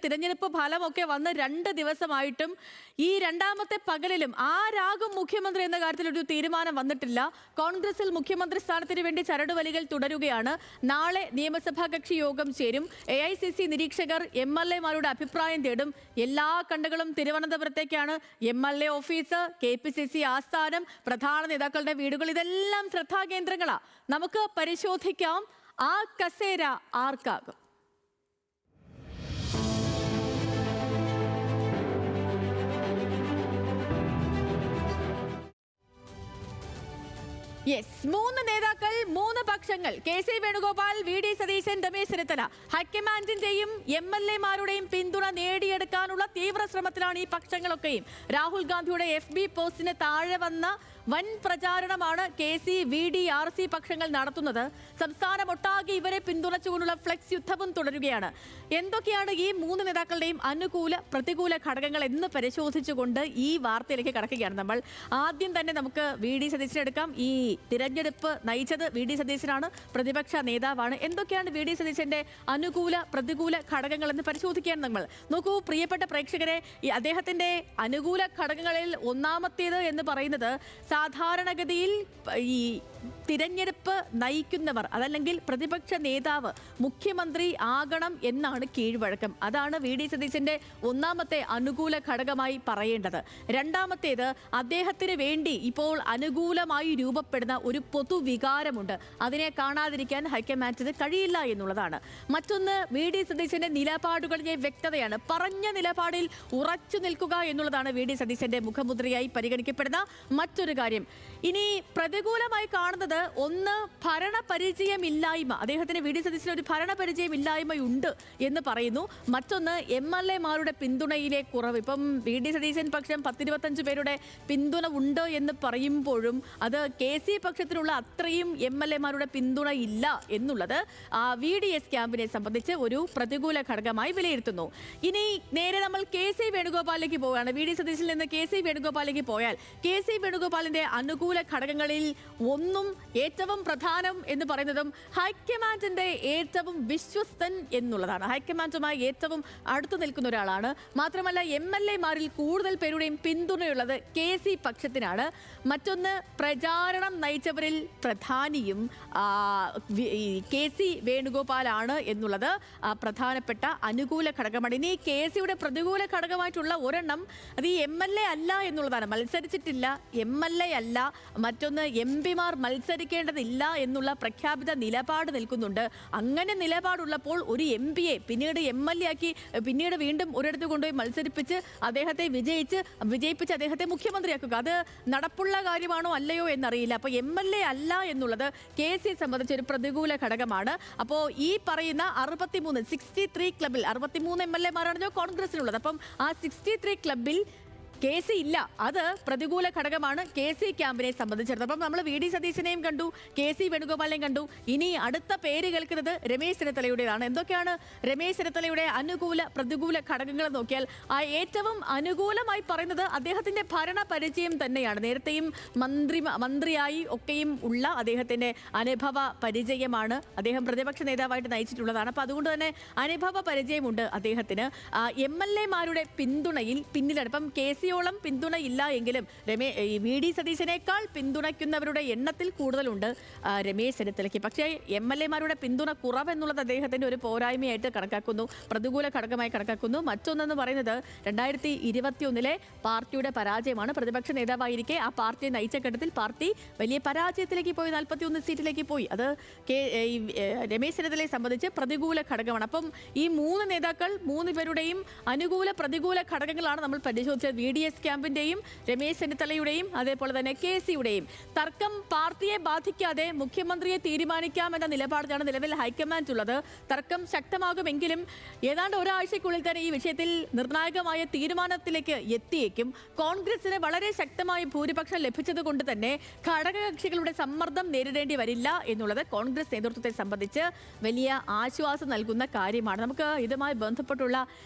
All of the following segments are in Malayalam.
തിരഞ്ഞെടുപ്പ് ഫലമൊക്കെ വന്ന് 2 ദിവസമായിട്ടും ഈ രണ്ടാമത്തെ പകലിലും ആരാകും മുഖ്യമന്ത്രി എന്ന കാര്യത്തിൽ ഒരു തീരുമാനം വന്നിട്ടില്ല. കോൺഗ്രസിൽ മുഖ്യമന്ത്രി സ്ഥാനത്തിന് വേണ്ടി ചരടുവലികൾ തുടരുകയാണ്. നാളെ നിയമസഭാ കക്ഷി യോഗം ചേരും. AICC നിരീക്ഷകർ MLA-മാരുടെ അഭിപ്രായം തേടും. എല്ലാ കണ്ണുകളും തിരുവനന്തപുരത്തേക്കാണ്. MLA ഓഫീസ്, KPCC ആസ്ഥാനം, പ്രധാന നേതാക്കളുടെ വീടുകൾ, ഇതെല്ലാം ശ്രദ്ധാകേന്ദ്രങ്ങളാണ്. നമുക്ക് പരിശോധിക്കാം ആ കസേര ആർക്കാകും. യെസ്, 3 നേതാക്കൾ, 3 പക്ഷങ്ങൾ. KC Venugopal, VD Satheesan, Ramesh Chennithala. ഹൈക്കമാൻഡിന്റെയും MLA-മാരുടെയും പിന്തുണ നേടിയെടുക്കാനുള്ള തീവ്ര ശ്രമത്തിലാണ് ഈ പക്ഷങ്ങളൊക്കെയും. രാഹുൽ ഗാന്ധിയുടെ FB പോസ്റ്റിന് താഴെ വന്ന വൻ പ്രചാരണമാണ് KC, VD, RC പക്ഷങ്ങൾ നടത്തുന്നത്. സംസ്ഥാനമൊട്ടാകെ ഇവരെ പിന്തുണച്ചുകൊണ്ടുള്ള ഫ്ലെക്സ് യുദ്ധവും തുടരുകയാണ്. എന്തൊക്കെയാണ് ഈ 3 നേതാക്കളുടെയും അനുകൂല പ്രതികൂല ഘടകങ്ങൾ എന്ന് പരിശോധിച്ചുകൊണ്ട് ഈ വാർത്തയിലേക്ക് കടക്കുകയാണ് നമ്മൾ. ആദ്യം തന്നെ നമുക്ക് VD സതീശനെ എടുക്കാം. ഈ തിരഞ്ഞെടുപ്പ് നയിച്ചത് VD സതീശനാണ്, പ്രതിപക്ഷ നേതാവാണ്. എന്തൊക്കെയാണ് VD സതീശന്റെ അനുകൂല പ്രതികൂല ഘടകങ്ങൾ എന്ന് പരിശോധിക്കുകയാണ് നമ്മൾ. നോക്കൂ പ്രിയപ്പെട്ട പ്രേക്ഷകരെ, ഈ അദ്ദേഹത്തിന്റെ അനുകൂല ഘടകങ്ങളിൽ ഒന്നാമത്തേത് എന്ന് പറയുന്നത് സാധാരണഗതിയിൽ ഈ തിരഞ്ഞെടുപ്പ് നയിക്കുന്നവർ അതല്ലെങ്കിൽ പ്രതിപക്ഷ നേതാവ് മുഖ്യമന്ത്രി ആകണം എന്നാണ് കീഴ്വഴക്കം. അതാണ് VD സതീശന്റെ ഒന്നാമത്തെ അനുകൂല ഘടകമായി പറയേണ്ടത്. രണ്ടാമത്തേത്, അദ്ദേഹത്തിന് വേണ്ടി ഇപ്പോൾ അനുകൂലമായി രൂപപ്പെടുന്ന ഒരു പൊതുവികാരമുണ്ട്. അതിനെ കാണാതിരിക്കാൻ ഹൈക്കമാൻഡിന് കഴിയില്ല എന്നുള്ളതാണ്. മറ്റൊന്ന്, VD സതീശന്റെ നിലപാടുകളിലെ വ്യക്തതയാണ്. പറഞ്ഞ നിലപാടിൽ ഉറച്ചു നിൽക്കുക എന്നുള്ളതാണ് VD സതീശന്റെ മുഖമുദ്രയായി പരിഗണിക്കപ്പെടുന്ന മറ്റൊരു കാര്യം. ഇനി പ്രതികൂലമായി കാണുന്നത്, ഒന്ന് ഭരണപരിചയമില്ലായ്മ. അദ്ദേഹത്തിന് VD സതീശന് ഒരു ഭരണപരിചയമില്ലായ്മയുണ്ട് എന്ന് പറയുന്നു. മറ്റൊന്ന്, MLA-മാരുടെ പിന്തുണയിലെ കുറവ്. ഇപ്പം VD സതീശൻ പക്ഷം 10-25 പേരുടെ പിന്തുണ ഉണ്ട് എന്ന് പറയുമ്പോഴും അത് KC പക്ഷത്തിനുള്ള അത്രയും MLA-മാരുടെ പിന്തുണ ഇല്ല എന്നുള്ളത് VDS ക്യാമ്പിനെ സംബന്ധിച്ച് ഒരു പ്രതികൂല ഘടകമായി വിലയിരുത്തുന്നു. ഇനി നേരെ നമ്മൾ KC വേണുഗോപാലിലേക്ക് പോവുകയാണ്. VD സതീശനിൽ നിന്ന് KC വേണുഗോപാലിലേക്ക് പോയാൽ KC വേണുഗോപാലിന്റെ അനുകൂല ഘടകങ്ങളിൽ ഒന്നും ഏറ്റവും പ്രധാനം എന്ന് പറയുന്നതും ഹൈക്കമാൻഡിന്റെ ഏറ്റവും വിശ്വസ്തൻ എന്നുള്ളതാണ്. ഹൈക്കമാൻഡുമായി ഏറ്റവും അടുത്തു നിൽക്കുന്ന ഒരാളാണ്. മാത്രമല്ല MLA-മാരിൽ കൂടുതൽ പേരുടെയും പിന്തുണയുള്ളത് KC പക്ഷത്തിനാണ്. മറ്റൊന്ന്, പ്രചാരണം നയിച്ചവരിൽ പ്രധാനിയും KC വേണുഗോപാലാണ് എന്നുള്ളത് പ്രധാനപ്പെട്ട അനുകൂല ഘടകമാണ്. ഇനി KCയുടെ പ്രതികൂല ഘടകമായിട്ടുള്ള ഒരെണ്ണം, അത് ഈ MLA അല്ല എന്നുള്ളതാണ്. മത്സരിച്ചിട്ടില്ല, MLA അല്ല. മറ്റൊന്ന്, MP-മാർ മത്സരിക്കേണ്ടതില്ല എന്നുള്ള പ്രഖ്യാപിത നിലപാട് നിൽക്കുന്നുണ്ട്. അങ്ങനെ നിലപാടുള്ളപ്പോൾ ഒരു MP-യെ പിന്നീട് MLA ആക്കി പിന്നീട് വീണ്ടും ഒരിടത്ത് കൊണ്ടുപോയി മത്സരിപ്പിച്ച് അദ്ദേഹത്തെ വിജയിപ്പിച്ച് അദ്ദേഹത്തെ മുഖ്യമന്ത്രിയാക്കുക, അത് നടപ്പുള്ള കാര്യമാണോ അല്ലയോ എന്നറിയില്ല. അപ്പോൾ MLA അല്ല എന്നുള്ളത് KCയെ സംബന്ധിച്ച് ഒരു പ്രതികൂല ഘടകമാണ്. അപ്പോൾ ഈ പറയുന്ന 63 ക്ലബിൽ 63 MLA-മാരാണല്ലോ കോൺഗ്രസിനുള്ളത്. അപ്പം ആ 63 ക്ലബിൽ KC ഇല്ല. അത് പ്രതികൂല ഘടകമാണ് KC ക്യാമ്പിനെ സംബന്ധിച്ചിടത്തോളം. അപ്പം നമ്മൾ VD സതീശനെയും കണ്ടു, KC വേണുഗോപാലിനെയും കണ്ടു. ഇനി അടുത്ത പേര് കേൾക്കുന്നത് രമേശ് ചെന്നിത്തലയുടേതാണ്. എന്തൊക്കെയാണ് രമേശ് ചെന്നിത്തലയുടെ അനുകൂല പ്രതികൂല ഘടകങ്ങൾ നോക്കിയാൽ ഏറ്റവും അനുകൂലമായി പറയുന്നത് അദ്ദേഹത്തിന്റെ ഭരണപരിചയം തന്നെയാണ്. നേരത്തെയും മന്ത്രിയായി ഒക്കെയും ഉള്ള അദ്ദേഹത്തിന്റെ അനുഭവ പരിചയമാണ്. അദ്ദേഹം പ്രതിപക്ഷ നേതാവായിട്ട് നയിച്ചിട്ടുള്ളതാണ്. അപ്പം അതുകൊണ്ട് തന്നെ അനുഭവ പരിചയമുണ്ട് അദ്ദേഹത്തിന്. MLA-മാരുടെ പിന്തുണയിൽ പിന്നിലാണ്. ഇപ്പം KC പിന്തുണ ഇല്ല എങ്കിലും VD സതീശനേക്കാൾ പിന്തുണയ്ക്കുന്നവരുടെ എണ്ണത്തിൽ കൂടുതലുണ്ട് രമേശ് ചെന്നിത്തലയ്ക്ക്. പക്ഷേ MLA-മാരുടെ പിന്തുണ കുറവെന്നുള്ളത് അദ്ദേഹത്തിന്റെ ഒരു പോരായ്മയായിട്ട് കണക്കാക്കുന്നു, പ്രതികൂല ഘടകമായി കണക്കാക്കുന്നു. മറ്റൊന്നെന്ന് പറയുന്നത് 2021 പാർട്ടിയുടെ പരാജയമാണ്. പ്രതിപക്ഷ നേതാവായിരിക്കെ ആ പാർട്ടിയെ നയിച്ച ഘട്ടത്തിൽ പാർട്ടി വലിയ പരാജയത്തിലേക്ക് പോയി, 41 സീറ്റിലേക്ക് പോയി. അത് രമേശ് ചെന്നിത്തലയെ സംബന്ധിച്ച് പ്രതികൂല ഘടകമാണ്. അപ്പം ഈ 3 നേതാക്കൾ 3 പേരുടെയും അനുകൂല പ്രതികൂല ഘടകങ്ങളാണ് നമ്മൾ പരിശോധിച്ചത്. VDS ക്യാമ്പിന്റെയും രമേശ് ചെന്നിത്തലയുടെയും അതേപോലെ തന്നെ KCയുടെയും തർക്കം പാർട്ടിയെ ബാധിക്കാതെ മുഖ്യമന്ത്രിയെ തീരുമാനിക്കാമെന്ന നിലപാടിലാണ് നിലവിൽ ഹൈക്കമാൻഡ് ഉള്ളത്. തർക്കം ശക്തമാകുമെങ്കിലും ഏതാണ്ട് ഒരാഴ്ചയ്ക്കുള്ളിൽ തന്നെ ഈ വിഷയത്തിൽ നിർണായകമായ തീരുമാനത്തിലേക്ക് എത്തിയേക്കും. കോൺഗ്രസിന് വളരെ ശക്തമായ ഭൂരിപക്ഷം ലഭിച്ചതുകൊണ്ട് തന്നെ ഘടകകക്ഷികളുടെ സമ്മർദ്ദം നേരിടേണ്ടി വരില്ല എന്നുള്ളത് കോൺഗ്രസ് നേതൃത്വത്തെ സംബന്ധിച്ച് വലിയ ആശ്വാസം നൽകുന്ന കാര്യമാണ്. നമുക്ക് ഇതുമായി ബന്ധപ്പെട്ടുള്ള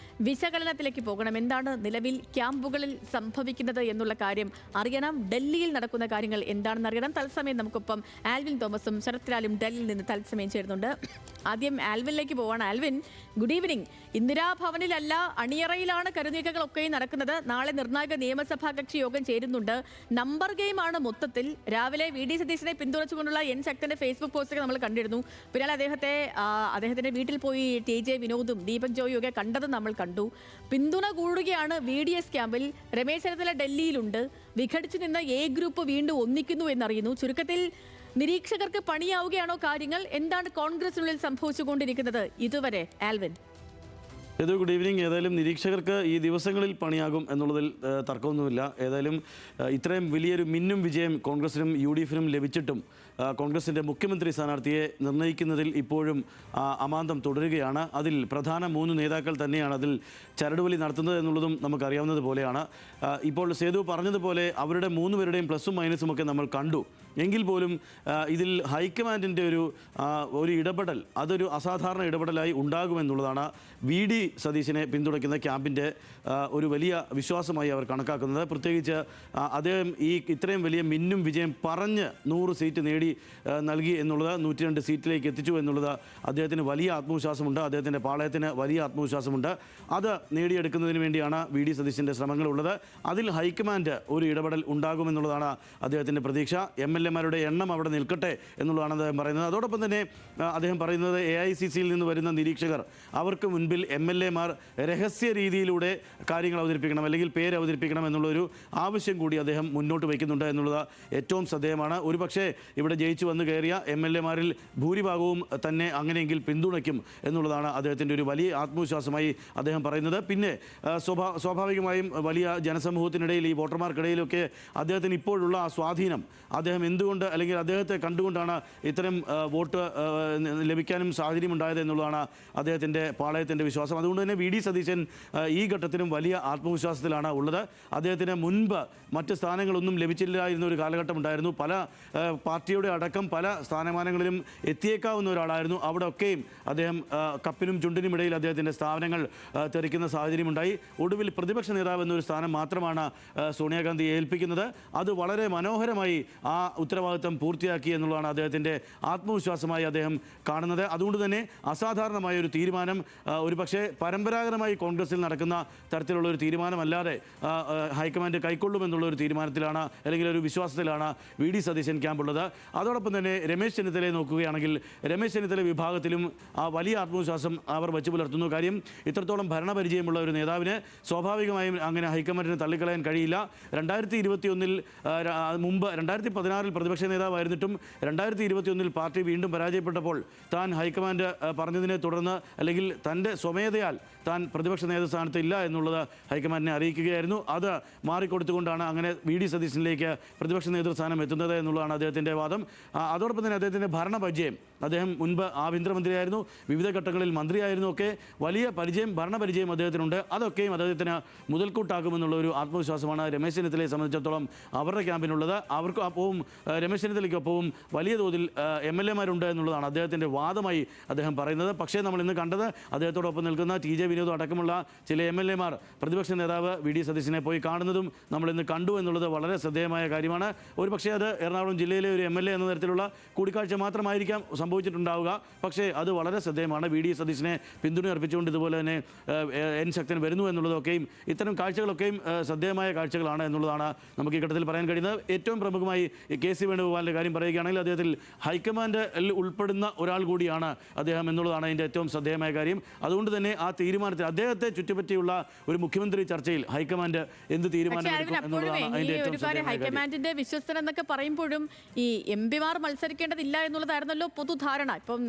വിശകലനത്തിലേക്ക് പോകണം. എന്താണ് നിലവിൽ ക്യാമ്പുകളിൽ സംഭവിക്കുന്നത് എന്നുള്ള കാര്യം അറിയണം. ഡൽഹിയിൽ നടക്കുന്ന കാര്യങ്ങൾ എന്താണെന്ന് അറിയണം. തത്സമയം നമുക്കൊപ്പം ആൽവിൻ തോമസും ശരത് ലാലും ഡൽഹിയിൽ നിന്ന് തത്സമയം ചേരുന്നുണ്ട്. ആദ്യം ആൽവിനിലേക്ക് പോവാണ്. Alvin, good evening. ഇന്ദിരാഭവനിലല്ല, അണിയറയിലാണ് കരുനീക്കങ്ങളൊക്കെ നടക്കുന്നത്. നാളെ നിർണായക നിയമസഭാ കക്ഷി യോഗം ചേരുന്നുണ്ട്. നമ്പർ ഗെയിമാണ് മൊത്തത്തിൽ. രാവിലെ VD സതീശനെ പിന്തുണച്ചുകൊണ്ടുള്ള എൻ ശക്തന്റെ ഫേസ്ബുക്ക് പോസ്റ്റൊക്കെ നമ്മൾ കണ്ടിരുന്നു. പിന്നാലെ അദ്ദേഹത്തിന്റെ വീട്ടിൽ പോയി TJ വിനോദും ദീപക് ജോയും ഒക്കെ കണ്ടതും നമ്മൾ കണ്ടു. പിന്തുണ കൂടുകയാണ് VDS ക്യാമ്പിൽ. രമേശ് ചെന്നിത്തല ഡൽഹിയിലുണ്ട്. വിഘടിച്ചു നിന്ന A ഗ്രൂപ്പ് വീണ്ടും ഒന്നിക്കുന്നു എന്നറിയുന്നു. ചുരുക്കത്തിൽ നിരീക്ഷകർക്ക് പണിയാവുകയാണോ കാര്യങ്ങൾ? എന്താണ് കോൺഗ്രസിനുള്ളിൽ സംഭവിച്ചുകൊണ്ടിരിക്കുന്നത് ഇതുവരെ, ആൽവിൻ? Good evening. ഏതായാലും നിരീക്ഷകർക്ക് ഈ ദിവസങ്ങളിൽ പണിയാകും എന്നുള്ളതിൽ തർക്കമൊന്നുമില്ല. ഏതായാലും ഇത്രയും വലിയൊരു മിന്നും വിജയം കോൺഗ്രസിനും UDFിനും ലഭിച്ചിട്ടും കോൺഗ്രസിൻ്റെ മുഖ്യമന്ത്രി സ്ഥാനാർത്ഥിയെ നിർണ്ണയിക്കുന്നതിൽ ഇപ്പോഴും അമാന്തം തുടരുകയാണ്. അതിൽ പ്രധാന 3 നേതാക്കൾ തന്നെയാണ് അതിൽ ചരടുവലി നടത്തുന്നത് എന്നുള്ളതും നമുക്കറിയാവുന്നത് പോലെയാണ്. ഇപ്പോൾ സേതു പറഞ്ഞതുപോലെ അവരുടെ 3 പേരുടെയും പ്ലസും മൈനസും ഒക്കെ നമ്മൾ കണ്ടു. എങ്കിൽ പോലും ഇതിൽ ഹൈക്കമാൻഡിൻ്റെ ഒരു ഇടപെടൽ, അതൊരു അസാധാരണ ഇടപെടലായി ഉണ്ടാകുമെന്നുള്ളതാണ് VD സതീശനെ പിന്തുണയ്ക്കുന്ന ക്യാമ്പിൻ്റെ ഒരു വലിയ വിശ്വാസമായി അവർ കണക്കാക്കുന്നത്. പ്രത്യേകിച്ച് അദ്ദേഹം ഇത്രയും വലിയ മിന്നും വിജയം പറഞ്ഞ് 100 സീറ്റ് നേടി നൽകി എന്നുള്ളത്, 102 സീറ്റിലേക്ക് എത്തിച്ചു എന്നുള്ളത് അദ്ദേഹത്തിന് വലിയ ആത്മവിശ്വാസമുണ്ട്. അദ്ദേഹത്തിൻ്റെ പാളയത്തിന് വലിയ ആത്മവിശ്വാസമുണ്ട്. അത് നേടിയെടുക്കുന്നതിന് വേണ്ടിയാണ് VD സതീശൻ്റെ ശ്രമങ്ങളുള്ളത്. അതിൽ ഹൈക്കമാൻഡ് ഒരു ഇടപെടൽ ഉണ്ടാകുമെന്നുള്ളതാണ് അദ്ദേഹത്തിൻ്റെ പ്രതീക്ഷ. MLA-മാരുടെ എണ്ണം അവിടെ നിൽക്കട്ടെ എന്നുള്ളതാണ് അദ്ദേഹം പറയുന്നത്. അതോടൊപ്പം തന്നെ അദ്ദേഹം പറയുന്നത് AICCയിൽ നിന്ന് വരുന്ന നിരീക്ഷകർ, അവർക്ക് മുൻപിൽ MLA-മാർ രഹസ്യ രീതിയിലൂടെ കാര്യങ്ങൾ അവതരിപ്പിക്കണം, അല്ലെങ്കിൽ പേര് അവതരിപ്പിക്കണം എന്നുള്ളൊരു ആവശ്യം കൂടി അദ്ദേഹം മുന്നോട്ട് വയ്ക്കുന്നുണ്ട് എന്നുള്ളത് ഏറ്റവും ശ്രദ്ധേയമാണ്. ഒരുപക്ഷെ ഇവിടെ ജയിച്ചു വന്നു കയറിയ MLA-മാരിൽ ഭൂരിഭാഗവും തന്നെ അങ്ങനെയെങ്കിൽ പിന്തുണയ്ക്കും എന്നുള്ളതാണ് അദ്ദേഹത്തിൻ്റെ ഒരു വലിയ ആത്മവിശ്വാസമായി അദ്ദേഹം പറയുന്നത്. പിന്നെ സ്വാഭാവികമായും വലിയ ജനസമൂഹത്തിനിടയിൽ, ഈ വോട്ടർമാർക്കിടയിലൊക്കെ അദ്ദേഹത്തിന് ഇപ്പോഴുള്ള ആ സ്വാധീനം, അദ്ദേഹം എന്തുകൊണ്ട്, അല്ലെങ്കിൽ അദ്ദേഹത്തെ കണ്ടുകൊണ്ടാണ് ഇത്തരം വോട്ട് ലഭിക്കാനും സാഹചര്യമുണ്ടായത് എന്നുള്ളതാണ് അദ്ദേഹത്തിൻ്റെ പാളയത്തിൻ്റെ വിശ്വാസം. അതുകൊണ്ട് തന്നെ VD സതീശൻ ഈ ഘട്ടത്തിലും വലിയ ആത്മവിശ്വാസത്തിലാണ് ഉള്ളത്. അദ്ദേഹത്തിന് മുൻപ് മറ്റ് സ്ഥാനങ്ങളൊന്നും ലഭിച്ചില്ലായിരുന്ന ഒരു കാലഘട്ടം ഉണ്ടായിരുന്നു. പല പാർട്ടിയുടെ അടക്കം പല സ്ഥാനമാനങ്ങളിലും എത്തിയേക്കാവുന്ന ഒരാളായിരുന്നു. അവിടെ ഒക്കെയും അദ്ദേഹം കപ്പിനും ചുണ്ടിനും ഇടയിൽ അദ്ദേഹത്തിൻ്റെ സ്ഥാനങ്ങൾ തെറിക്കുന്ന സാഹചര്യമുണ്ടായി. ഒടുവിൽ പ്രതിപക്ഷ നേതാവ് എന്നൊരു സ്ഥാനം മാത്രമാണ് സോണിയാഗാന്ധിയെ ഏൽപ്പിക്കുന്നത്. അത് വളരെ മനോഹരമായി ആ ഉത്തരവാദിത്വം പൂർത്തിയാക്കി എന്നുള്ളതാണ് അദ്ദേഹത്തിൻ്റെ ആത്മവിശ്വാസമായി അദ്ദേഹം കാണുന്നത്. അതുകൊണ്ട് തന്നെ അസാധാരണമായ ഒരു തീരുമാനം, ഒരുപക്ഷെ പരമ്പരാഗതമായി കോൺഗ്രസിൽ നടക്കുന്ന തരത്തിലുള്ള ഒരു തീരുമാനമല്ലാതെ ഹൈക്കമാൻഡ് കൈക്കൊള്ളുമെന്നുള്ള ഒരു തീരുമാനത്തിലാണ്, അല്ലെങ്കിൽ ഒരു വിശ്വാസത്തിലാണ് VD സതീശൻ ക്യാമ്പുള്ളത്. അതോടൊപ്പം തന്നെ രമേശ് ചെന്നിത്തലയെ നോക്കുകയാണെങ്കിൽ, രമേശ് ചെന്നിത്തല വിഭാഗത്തിലും വലിയ ആത്മവിശ്വാസം അവർ വെച്ചു പുലർത്തുന്നു. കാര്യം, ഇത്രത്തോളം ഭരണപരിചയമുള്ള ഒരു നേതാവിന് സ്വാഭാവികമായും അങ്ങനെ ഹൈക്കമാൻഡിനെ തള്ളിക്കളയാൻ കഴിയില്ല. 2021 മുമ്പ് 2016 പ്രതിപക്ഷ നേതാവായിരുന്നിട്ടും 2021 പാർട്ടി വീണ്ടും പരാജയപ്പെട്ടപ്പോൾ താൻ ഹൈക്കമാൻഡ് പറഞ്ഞതിനെ തുടർന്ന്, അല്ലെങ്കിൽ തൻ്റെ സ്വമേധയാൽ താൻ പ്രതിപക്ഷ നേതൃസ്ഥാനത്ത് ഇല്ല എന്നുള്ളത് ഹൈക്കമാൻഡിനെ അറിയിക്കുകയായിരുന്നു. അത് മാറിക്കൊടുത്തുകൊണ്ടാണ് അങ്ങനെ VD സതീശനിലേക്ക് പ്രതിപക്ഷ നേതൃസ്ഥാനം എത്തുന്നത് എന്നുള്ളതാണ് അദ്ദേഹത്തിൻ്റെ വാദം. അതോടൊപ്പം തന്നെ അദ്ദേഹത്തിൻ്റെ ഭരണപരിചയം, അദ്ദേഹം മുൻപ് ആഭ്യന്തരമന്ത്രിയായിരുന്നു, വിവിധ ഘട്ടങ്ങളിൽ മന്ത്രിയായിരുന്നു, ഒക്കെ വലിയ ഭരണപരിചയം അദ്ദേഹത്തിനുണ്ട്. അതൊക്കെയും അദ്ദേഹത്തിന് മുതൽക്കൂട്ടാക്കുമെന്നുള്ള ഒരു ആത്മവിശ്വാസമാണ് രമേശ് ചെന്നിത്തലയെ സംബന്ധിച്ചിടത്തോളം അവരുടെ ക്യാമ്പിനുള്ളത്. അവർക്ക് അപ്പവും രമേശ് ചെന്നിത്തലയ്ക്കൊപ്പവും വലിയ തോതിൽ MLA-മാരുണ്ട് എന്നുള്ളതാണ് അദ്ദേഹത്തിൻ്റെ വാദമായി അദ്ദേഹം പറയുന്നത്. പക്ഷേ നമ്മൾ ഇന്ന് കണ്ടത്, അദ്ദേഹത്തോടൊപ്പം നിൽക്കുന്ന TJ വിനോദം അടക്കമുള്ള ചില MLA-മാർ പ്രതിപക്ഷ നേതാവ് VD സതീശനെ പോയി കാണുന്നതും നമ്മൾ ഇന്ന് കണ്ടു എന്നുള്ളത് വളരെ ശ്രദ്ധേയമായ കാര്യമാണ്. ഒരുപക്ഷേ അത് എറണാകുളം ജില്ലയിലെ ഒരു MLA എന്ന തരത്തിലുള്ള കൂടിക്കാഴ്ച മാത്രമായിരിക്കാം സംഭവിച്ചിട്ടുണ്ടാവുക. പക്ഷേ അത് വളരെ ശ്രദ്ധേയമാണ്. VD സതീശനെ പിന്തുണ അർപ്പിച്ചുകൊണ്ട് ഇതുപോലെ തന്നെ എൻ ശക്തൻ വരുന്നു എന്നുള്ളതൊക്കെയും, ഇത്തരം കാഴ്ചകളൊക്കെയും ശ്രദ്ധേയമായ കാഴ്ചകളാണ് എന്നുള്ളതാണ് നമുക്ക് ഈ ഘട്ടത്തിൽ പറയാൻ കഴിയുന്നത്. ഏറ്റവും പ്രമുഖമായി KC വേണുഗോപാലിൻ്റെ കാര്യം പറയുകയാണെങ്കിൽ, അദ്ദേഹത്തിൽ ഹൈക്കമാൻഡിൽ ഉൾപ്പെടുന്ന ഒരാൾ കൂടിയാണ് അദ്ദേഹം എന്നുള്ളതാണ് അതിൻ്റെ ഏറ്റവും ശ്രദ്ധേയമായ കാര്യം. അതുകൊണ്ട് തന്നെ ആ തീരുമാനത്തിൽ, അദ്ദേഹത്തെ ചുറ്റിപ്പറ്റിയുള്ള ഒരു മുഖ്യമന്ത്രി ചർച്ചയിൽ ഹൈക്കമാൻഡ് എന്ത് തീരുമാനമെടുക്കും എന്നുള്ളതാണ് അതിൻ്റെ ഏറ്റവും ശ്രദ്ധേയമായ കാര്യം. ഹൈക്കമാൻഡിന്റെ വിശ്വസ്തൻ എന്നൊക്കെ പറയുമ്പോഴും ഈ MP-മാർ മത്സരിക്കേണ്ടതില്ല എന്നുള്ളതായിരുന്നല്ലോ പൊതുധാരണ. ഇപ്പം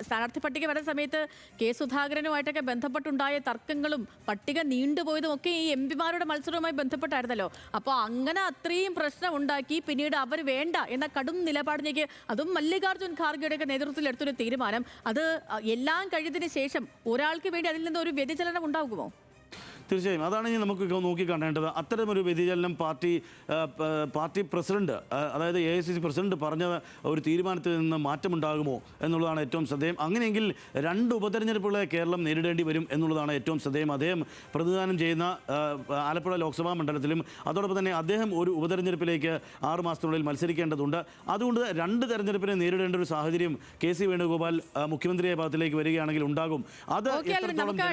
സ്ഥാനാർത്ഥി പട്ടിക വരുന്ന സമയത്ത് K.സുധാകരനുമായിട്ടൊക്കെ ബന്ധപ്പെട്ടുണ്ടായ തർക്കങ്ങളും പട്ടിക നീണ്ടുപോയതും ഒക്കെ ഈ MP-മാരുടെ മത്സരവുമായി ബന്ധപ്പെട്ടായിരുന്നല്ലോ. അപ്പോൾ അങ്ങനെ അത്രയും പ്രശ്നം ഉണ്ടാക്കി പിന്നീട് അവർ വേണ്ട എന്ന കടും നിലപാടിലേക്ക്, അതും മല്ലികാർജ്ജുൻ ഖാർഗെയുടെയൊക്കെ നേതൃത്വത്തിൽ എടുത്തൊരു തീരുമാനം, അത് എല്ലാം കഴിഞ്ഞതിന് ശേഷം ഒരാൾക്ക് വേണ്ടി അതിൽ നിന്ന് ഒരു വ്യതിചലനം ഉണ്ടാകുമോ? തീർച്ചയായും അതാണ് ഇനി നമുക്ക് നോക്കി കാണേണ്ടത്. അത്തരമൊരു വ്യതിചലനം പാർട്ടി പ്രസിഡന്റ്, അതായത് AICC പ്രസിഡന്റ് പറഞ്ഞ ഒരു തീരുമാനത്തിൽ നിന്ന് മാറ്റമുണ്ടാകുമോ എന്നുള്ളതാണ് ഏറ്റവും ശ്രദ്ധേയം. അങ്ങനെയെങ്കിൽ 2 ഉപതെരഞ്ഞെടുപ്പുകളെ കേരളം നേരിടേണ്ടി വരും എന്നുള്ളതാണ് ഏറ്റവും ശ്രദ്ധേയം. അദ്ദേഹം പ്രതിനിധാനം ചെയ്യുന്ന ആലപ്പുഴ ലോക്സഭാ മണ്ഡലത്തിലും അതോടൊപ്പം തന്നെ അദ്ദേഹം ഒരു ഉപതെരഞ്ഞെടുപ്പിലേക്ക് 6 മാസത്തിനുള്ളിൽ മത്സരിക്കേണ്ടതുണ്ട്. അതുകൊണ്ട് 2 തെരഞ്ഞെടുപ്പിനെ നേരിടേണ്ട ഒരു സാഹചര്യം KC വേണുഗോപാൽ മുഖ്യമന്ത്രിയായ പദത്തിലേക്ക് വരികയാണെങ്കിൽ ഉണ്ടാകും. അത്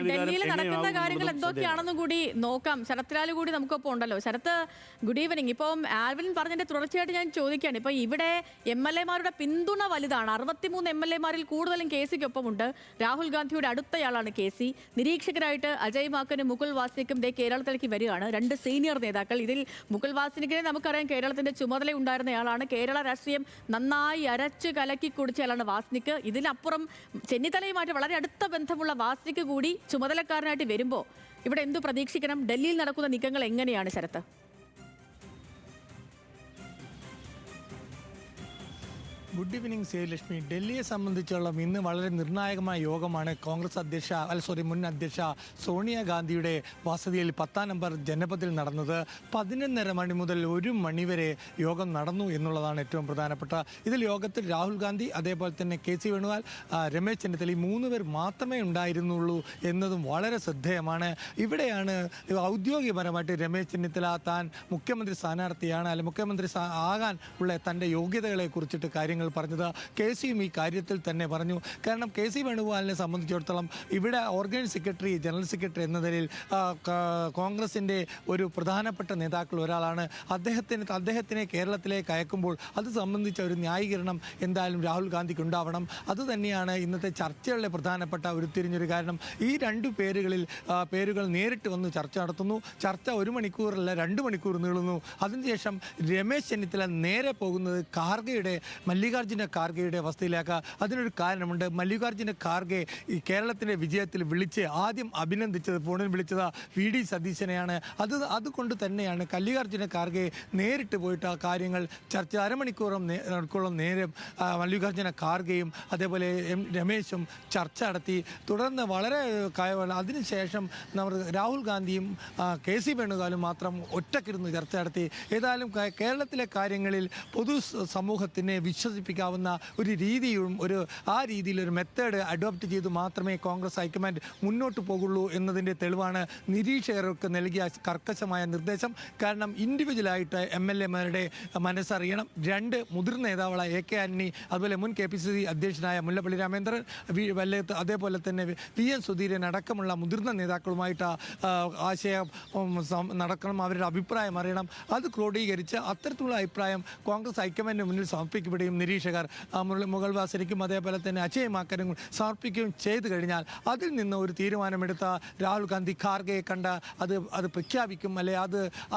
ഡൽഹിയിൽ നടക്കുന്ന കാര്യങ്ങൾ എന്തൊക്കെയാണെന്നും കൂടി നോക്കാം. ശരത്ലാൽ കൂടി നമുക്കൊപ്പം ഉണ്ടല്ലോ. Sharath, good evening. ഇപ്പം ആൽവിൻ പറഞ്ഞതിന്റെ തുടർച്ചയായിട്ട് ഞാൻ ചോദിക്കുകയാണ്, ഇപ്പൊ ഇവിടെ MLA-മാരുടെ പിന്തുണ വലുതാണ്. 63 MLA-മാരിൽ കൂടുതലും KC-ക്കൊപ്പമുണ്ട്. രാഹുൽ ഗാന്ധിയുടെ അടുത്തയാളാണ് KC. നിരീക്ഷകരായിട്ട് അജയ് മാക്കനും മുകുൾ വാസ്നിക്കും കേരളത്തിലേക്ക് വരികയാണ്, 2 സീനിയർ നേതാക്കൾ. ഇതിൽ മുകുൾ വാസ്നിക്കിനെ നമുക്കറിയാം, കേരളത്തിന്റെ ചുമതല ഉണ്ടായിരുന്നയാളാണ്. കേരള രാഷ്ട്രീയം നന്നായി അരച്ച് കലക്കി കുടിച്ചയാളാണ് വാസ്നിക്ക്. ഇതിനപ്പുറം ചെന്നിത്തലയുമായിട്ട് വളരെ അടുത്ത ബന്ധമുള്ള വാസ്നിക്ക് കൂടി ചുമതലക്കാരനായിട്ട് വരുമ്പോൾ ഇവിടെ എന്തു പ്രതീക്ഷിക്കണം? ഡൽഹിയിൽ നടക്കുന്ന നീക്കങ്ങൾ എങ്ങനെയാണ് ശരത്ത്? ഗുഡ് ഈവനിങ് സേലക്ഷ്മി. ഡൽഹിയെ സംബന്ധിച്ചോളം ഇന്ന് വളരെ നിർണായകമായ യോഗമാണ് മുൻ അധ്യക്ഷ സോണിയാഗാന്ധിയുടെ വസതിയിൽ 10-ാം നമ്പർ ജനപഥിൽ നടന്നത്. 11:30 മണി മുതൽ 1 മണി വരെ യോഗം നടന്നു എന്നുള്ളതാണ് ഏറ്റവും പ്രധാനപ്പെട്ട. ഇതിൽ യോഗത്തിൽ രാഹുൽ ഗാന്ധി, അതേപോലെ തന്നെ KC വേണുഗോപാൽ, രമേശ് ചെന്നിത്തല, ഈ 3 പേർ മാത്രമേ ഉണ്ടായിരുന്നുള്ളൂ എന്നതും വളരെ ശ്രദ്ധേയമാണ്. ഇവിടെയാണ് ഔദ്യോഗികപരമായിട്ട് രമേശ് ചെന്നിത്തല താൻ മുഖ്യമന്ത്രി സ്ഥാനാർത്ഥിയാണ്, അല്ലെങ്കിൽ മുഖ്യമന്ത്രി ആകാൻ ഉള്ള തൻ്റെ യോഗ്യതകളെ കുറിച്ചിട്ട് കാര്യങ്ങൾ പറഞ്ഞത്. KCയും ഈ കാര്യത്തിൽ തന്നെ പറഞ്ഞു. കാരണം KC വേണുഗോപാലിനെ സംബന്ധിച്ചിടത്തോളം ഇവിടെ ഓർഗനൈസിംഗ് സെക്രട്ടറി, ജനറൽ സെക്രട്ടറി എന്ന നിലയിൽ കോൺഗ്രസിൻ്റെ ഒരു പ്രധാനപ്പെട്ട നേതാക്കൾ ഒരാളാണ്. അദ്ദേഹത്തിനെ കേരളത്തിലേക്ക് അയക്കുമ്പോൾ അത് സംബന്ധിച്ച ഒരു ന്യായീകരണം എന്തായാലും രാഹുൽ ഗാന്ധിക്ക് ഉണ്ടാവണം. അതുതന്നെയാണ് ഇന്നത്തെ ചർച്ചകളിലെ പ്രധാനപ്പെട്ട ഉരുത്തിരിഞ്ഞൊരു കാരണം. ഈ 2 പേരുകൾ നേരിട്ട് വന്ന് ചർച്ച നടത്തുന്നു. ചർച്ച 1 മണിക്കൂറല്ല 2 മണിക്കൂർ നീളുന്നു. അതിനുശേഷം രമേശ് ചെന്നിത്തല നേരെ പോകുന്നത് മല്ലികാർജ്ജുന ഖാർഗെയുടെ അവസ്ഥയിലേക്ക്. അതിനൊരു കാരണമുണ്ട്. മല്ലികാർജ്ജുന ഖാർഗെ ഈ കേരളത്തിൻ്റെ വിജയത്തിൽ ഫോണിൽ വിളിച്ചത് VD സതീശനെയാണ്. അതുകൊണ്ട് തന്നെയാണ് മല്ലികാർജ്ജുന ഖാർഗെ നേരിട്ട് പോയിട്ട് ആ കാര്യങ്ങൾ ചർച്ച അരമണിക്കൂറോളം നേരം മല്ലികാർജ്ജുന ഖാർഗെയും അതേപോലെ രമേശും ചർച്ച നടത്തി. തുടർന്ന് വളരെ അതിനുശേഷം രാഹുൽ ഗാന്ധിയും KC വേണുഗോപാലും മാത്രം ഒറ്റക്കിരുന്ന് ചർച്ച നടത്തി. ഏതായാലും കേരളത്തിലെ കാര്യങ്ങളിൽ പൊതു സമൂഹത്തിനെ വിശ്വസിപ്പിക്കാവുന്ന ഒരു രീതിയും ആ രീതിയിലൊരു മെത്തേഡ് അഡോപ്റ്റ് ചെയ്ത് മാത്രമേ കോൺഗ്രസ് ഹൈക്കമാൻഡ് മുന്നോട്ട് പോകുള്ളൂ എന്നതിൻ്റെ തെളിവാണ് നിരീക്ഷകർക്ക് നൽകിയ കർക്കശമായ നിർദ്ദേശം. കാരണം ഇൻഡിവിജ്വലായിട്ട് MLA-മാരുടെ മനസ്സറിയണം. 2 മുതിർന്ന നേതാവുകളായ AK ആന്റണി, അതുപോലെ മുൻ KPCC അധ്യക്ഷനായ മുല്ലപ്പള്ളി രാമചന്ദ്രൻ, അതേപോലെ തന്നെ PN സുധീരൻ അടക്കമുള്ള മുതിർന്ന നേതാക്കളുമായിട്ട് ആശയം നടക്കണം. അവരുടെ അഭിപ്രായം അറിയണം. അത് ക്രോഡീകരിച്ച് അത്തരത്തിലുള്ള അഭിപ്രായം കോൺഗ്രസ് ഹൈക്കമാൻഡിന് മുന്നിൽ സമർപ്പിക്കപ്പെടുകയും നിരീക്ഷകർ മുകുൾ വാസ്നിക്കും അതേപോലെ തന്നെ അജയ് മാക്കനും സമർപ്പിക്കുകയും ചെയ്തു കഴിഞ്ഞാൽ അതിൽ നിന്ന് ഒരു തീരുമാനമെടുത്ത രാഹുൽ ഗാന്ധി ഖാർഗെയെ കണ്ട് അത് പ്രഖ്യാപിക്കും. അല്ലെ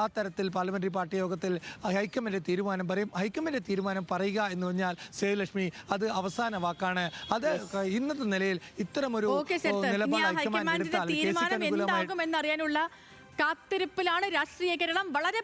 ആ തരത്തിൽ പാർലമെന്ററി പാർട്ടി യോഗത്തിൽ ഹൈക്കമാൻഡ് തീരുമാനം പറയും. ഹൈക്കമാൻഡ് തീരുമാനം പറയുക എന്ന് പറഞ്ഞാൽ സേലക്ഷ്മി അത് അവസാന വാക്കാണ്. അത് ഇന്നത്തെ നിലയിൽ ഇത്തരമൊരു നിലപാട് ഹൈക്കമാൻഡ് എടുത്താൽ എന്നറിയാനുള്ള കാത്തിരിപ്പിലാണ് രാഷ്ട്രീയ കേരളം. വളരെ